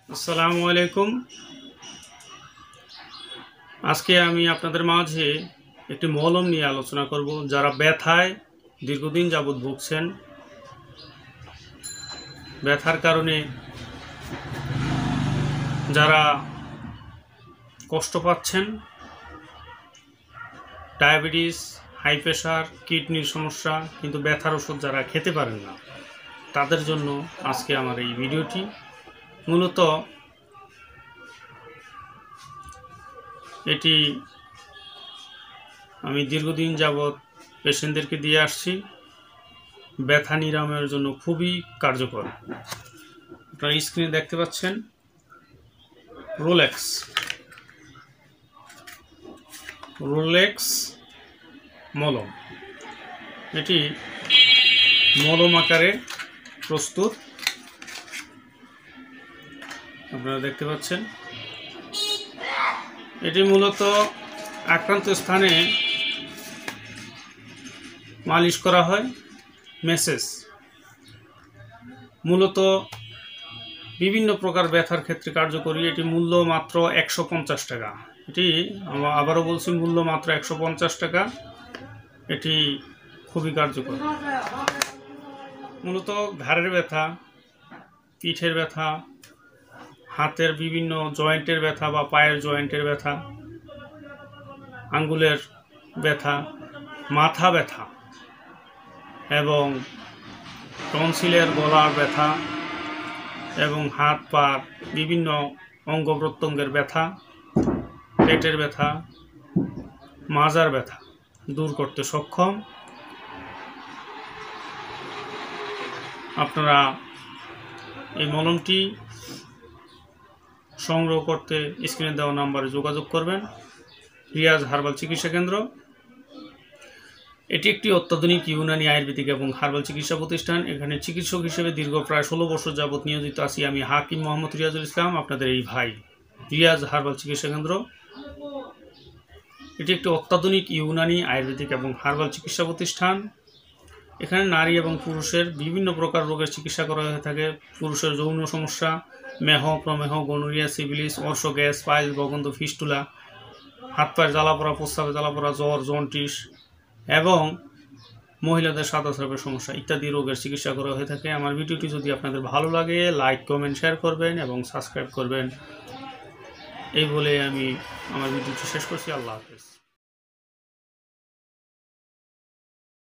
আসসালামু আলাইকুম। আজকে আমি আপনাদের মাঝে একটি মলম নিয়ে আলোচনা করব। যারা ব্যথায় দীর্ঘদিন যাবৎ ভুগছেন, ব্যথার কারণে যারা কষ্ট পাচ্ছেন, ডায়াবেটিস, হাই প্রেশার, কিডনির সমস্যা, কিন্তু ব্যথার ওষুধ যারা খেতে পারেন না, তাদের জন্য আজকে আমার এই ভিডিওটি। মূলত এটি আমি দীর্ঘদিন যাবৎ পেশেন্টদেরকে দিয়ে আসছি। ব্যথা নিরাময়ের জন্য খুবই কার্যকর। আপনারা স্ক্রিনে দেখতে পাচ্ছেন রোলেক্স মলম। এটি মলম আকারে প্রস্তুত, আপনারা দেখতে পাচ্ছেন। এটি মূলত আক্রান্ত স্থানে মালিশ করা হয়, মেসেজ। মূলত বিভিন্ন প্রকার ব্যথার ক্ষেত্রে কার্যকরী। এটি মূল্য মাত্র 150 টাকা। এটি আবারও বলছি, মূল্য মাত্র 150 টাকা। এটি খুবই কার্যকর। মূলত ঘাড়ের ব্যথা, পিঠের ব্যথা, হাতের বিভিন্ন জয়েন্টের ব্যথা বা পায়ের জয়েন্টের ব্যথা, আঙ্গুলের ব্যথা, মাথা ব্যথা এবং টনসিলের গলার ব্যথা এবং হাত পা বিভিন্ন অঙ্গ প্রত্যঙ্গের ব্যথা, পেটের ব্যথা, মাজার ব্যথা দূর করতে সক্ষম। আপনারা এই মলমটি সংগ্রহ করতে স্ক্রিনে দেওয়া নাম্বারে যোগাযোগ করবেন। রিয়াজ হার্বাল চিকিৎসা কেন্দ্র। এটি একটি অত্যাধুনিক ইউনানি আয়ুর্বেদিক এবং হার্বাল চিকিৎসা প্রতিষ্ঠান। এখানে চিকিৎসক হিসেবে দীর্ঘ প্রায় 16 বছর যাবৎ নিয়োজিত আছি আমি, হাকিম মোহাম্মদ রিয়াজুল ইসলাম, আপনাদের এই ভাই। রিয়াজ হার্বাল চিকিৎসা কেন্দ্র এটি একটি অত্যাধুনিক ইউনানি আয়ুর্বেদিক এবং হার্বাল চিকিৎসা প্রতিষ্ঠান। এখানে নারী এবং পুরুষের বিভিন্ন প্রকার রোগের চিকিৎসা করা হয়ে থাকে। পুরুষের যৌন সমস্যা, মেহ, প্রমেহ, গনোরিয়া, সিফিলিস, অর্শ, গ্যাস, পাইলস, বগন্ধ, ফিস্টুলা, হাত পায়ের জ্বালাপোড়া, প্রস্রাবে জ্বালাপোড়া, জ্বর, জন্ডিস এবং মহিলাদের সাদাস্রাবের সমস্যা ইত্যাদি রোগের চিকিৎসা করা হয়ে থাকে। আমার ভিডিওটি যদি আপনাদের ভালো লাগে, লাইক, কমেন্ট, শেয়ার করবেন এবং সাবস্ক্রাইব করবেন। এই বলে আমি আমার ভিডিওটি শেষ করছি। আল্লাহ হাফেজ।